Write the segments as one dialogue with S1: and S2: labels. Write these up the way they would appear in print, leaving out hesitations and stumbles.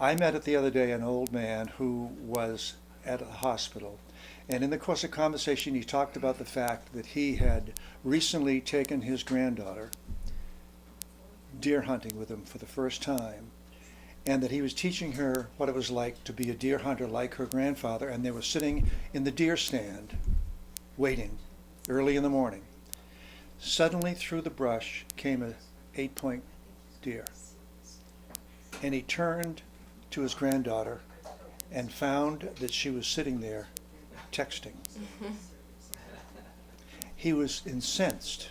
S1: I met the other day an old man who was at a hospital, and in the course of conversation, he talked about the fact that he had recently taken his granddaughter deer hunting with him for the first time, and that he was teaching her what it was like to be a deer hunter like her grandfather, and they were sitting in the deer stand waiting early in the morning. Suddenly through the brush came a 8-point deer, and he turned to his granddaughter and found that she was sitting there texting. He was incensed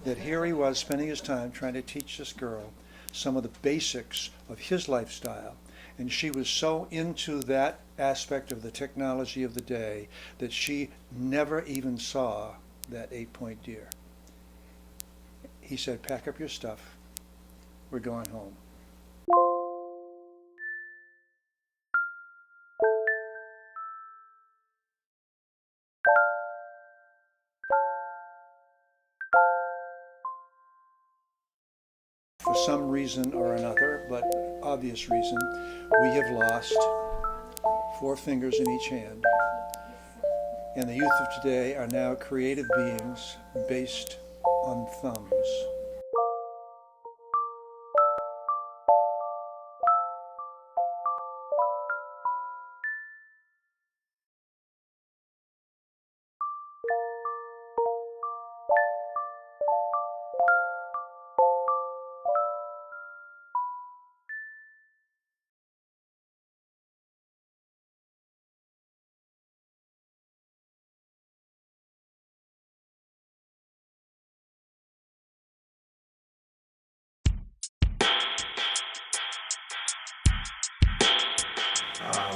S1: that here he was spending his time trying to teach this girl some of the basics of his lifestyle, and she was so into that aspect of the technology of the day that she never even saw that 8-point deer. He said, "Pack up your stuff, we're going home." For some reason or another, but obvious reason, we have lost 4 fingers in each hand. And the youth of today are now creative beings based on thumbs.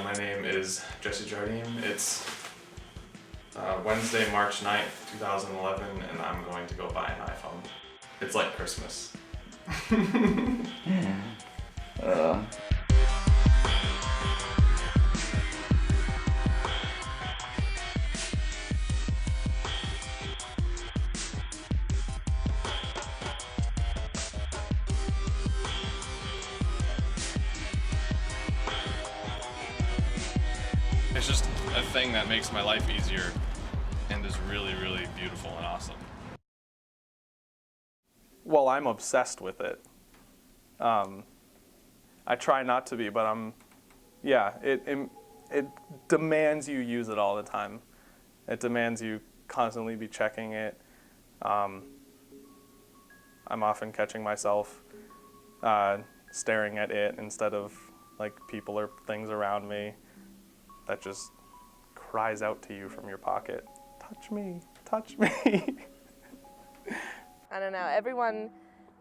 S2: My name is Jesse Jardine. It's Wednesday, March 9th, 2011, and I'm going to go buy an iPhone. It's like Christmas. It's just a thing that makes my life easier and is really, really beautiful and awesome.
S3: Well, I'm obsessed with it. I try not to be, but it demands you use it all the time. It demands you constantly be checking it. I'm often catching myself staring at it instead of like people or things around me that just cries out to you from your pocket. Touch me, touch me.
S4: I don't know, everyone,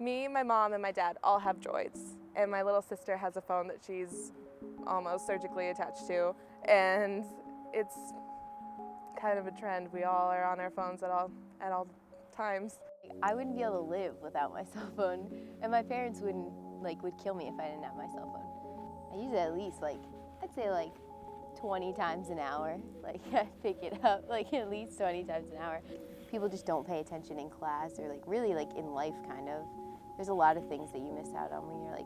S4: me, my mom, and my dad all have droids. And my little sister has a phone that she's almost surgically attached to. And it's kind of a trend. We all are on our phones at all times.
S5: I wouldn't be able to live without my cell phone, and my parents would kill me if I didn't have my cell phone. I use it at least I'd say 20 times an hour. I pick it up at least 20 times an hour. People just don't pay attention in class or really in life kind of. There's a lot of things that you miss out on when you're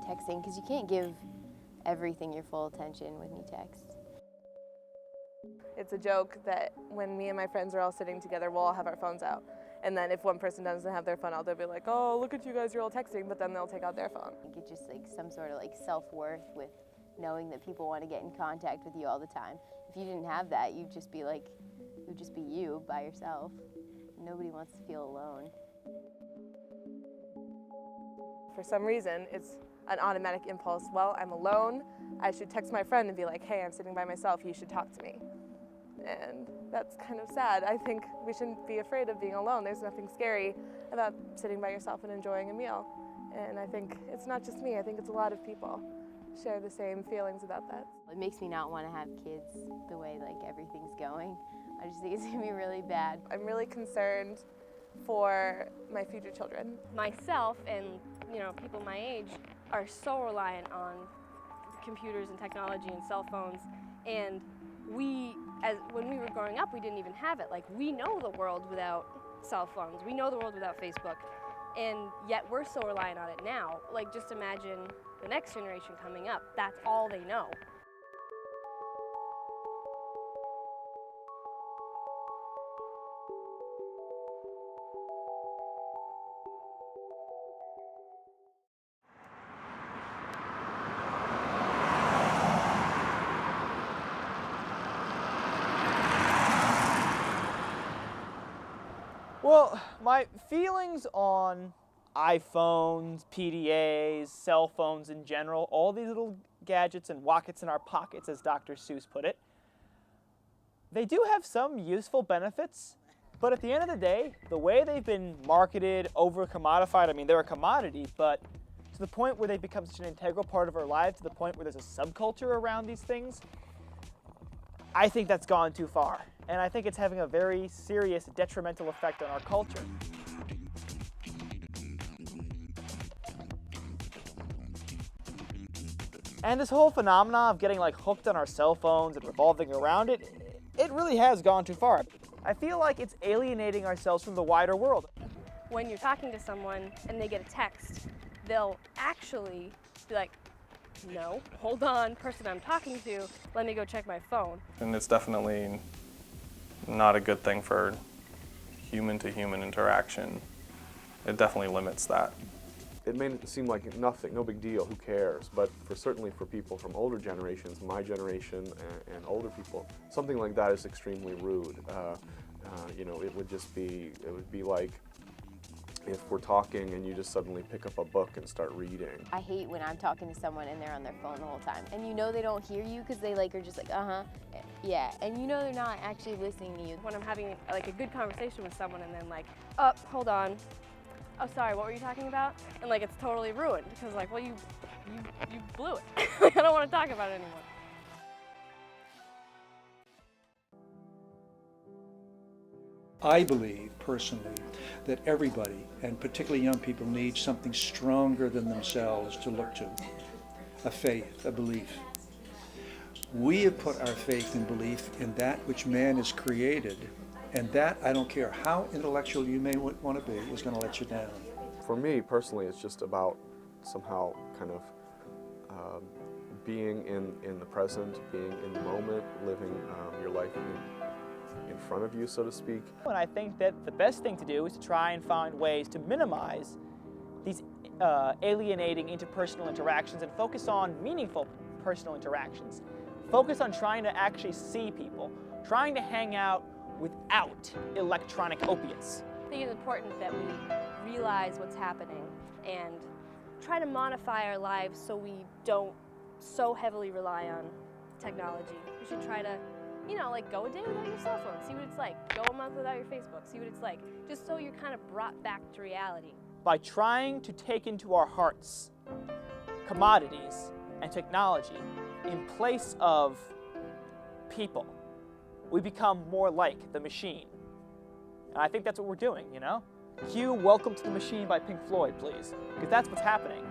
S5: texting, because you can't give everything your full attention when you text.
S4: It's a joke that when me and my friends are all sitting together, we'll all have our phones out. And then if one person doesn't have their phone out, they'll be like, "Oh, look at you guys, you're all texting," but then they'll take out their phone.
S5: I think it's just some sort of self-worth with knowing that people want to get in contact with you all the time. If you didn't have that, you'd just be it would just be you by yourself. Nobody wants to feel alone.
S4: For some reason, it's an automatic impulse. Well, I'm alone. I should text my friend and be like, "Hey, I'm sitting by myself. You should talk to me." And that's kind of sad. I think we shouldn't be afraid of being alone. There's nothing scary about sitting by yourself and enjoying a meal. And I think it's not just me. I think it's a lot of people share the same feelings about that.
S5: It makes me not want to have kids the way everything's going. I just think it's going to be really bad.
S4: I'm really concerned for my future children.
S6: Myself and people my age are so reliant on computers and technology and cell phones, and when we were growing up, we didn't even have it. We know the world without cell phones. We know the world without Facebook, And yet we're so reliant on it now. Like, just imagine the next generation coming up. That's all they know.
S7: Well, my feelings on iPhones, PDAs, cell phones in general, all these little gadgets and rockets in our pockets, as Dr. Seuss put it, they do have some useful benefits, but at the end of the day, the way they've been marketed, over-commodified, I mean, they're a commodity, but to the point where they become such an integral part of our lives, to the point where there's a subculture around these things, I think that's gone too far. And I think it's having a very serious detrimental effect on our culture. And this whole phenomenon of getting like hooked on our cell phones and revolving around it, it really has gone too far. I feel like it's alienating ourselves from the wider world.
S6: When you're talking to someone and they get a text, they'll actually be like, no, hold on, person I'm talking to, let me go check my phone.
S3: And it's definitely not a good thing for human-to-human interaction. It definitely limits that.
S8: It may seem like nothing, no big deal, who cares? But certainly for people from older generations, my generation and older people, something like that is extremely rude. You know, it would be like if we're talking and you just suddenly pick up a book and start reading.
S5: I hate when I'm talking to someone and they're on their phone the whole time. And you know they don't hear you because they like are just like, uh-huh, yeah. And you know they're not actually listening to you.
S6: When I'm having like a good conversation with someone and then like, oh, hold on. Oh, sorry, what were you talking about? And like, it's totally ruined because like, well, you blew it. I don't want to talk about it anymore.
S1: I believe, personally, that everybody, and particularly young people, need something stronger than themselves to look to. A faith, a belief. We have put our faith and belief in that which man has created, and that, I don't care how intellectual you may want to be, is going to let you down.
S8: For me, personally, it's just about somehow kind of being in the present, being in the moment, living your life in front of you, so to speak.
S7: And I think that the best thing to do is to try and find ways to minimize these alienating interpersonal interactions and focus on meaningful personal interactions. Focus on trying to actually see people, trying to hang out without electronic opiates.
S6: I think it's important that we realize what's happening and try to modify our lives so we don't so heavily rely on technology. We should try to, you know, like go a day without your cell phone, see what it's like. Go a month without your Facebook, see what it's like. Just so you're kind of brought back to reality.
S7: By trying to take into our hearts commodities and technology in place of people, we become more like the machine. And I think that's what we're doing, you know? Cue Welcome to the Machine by Pink Floyd, please, because that's what's happening.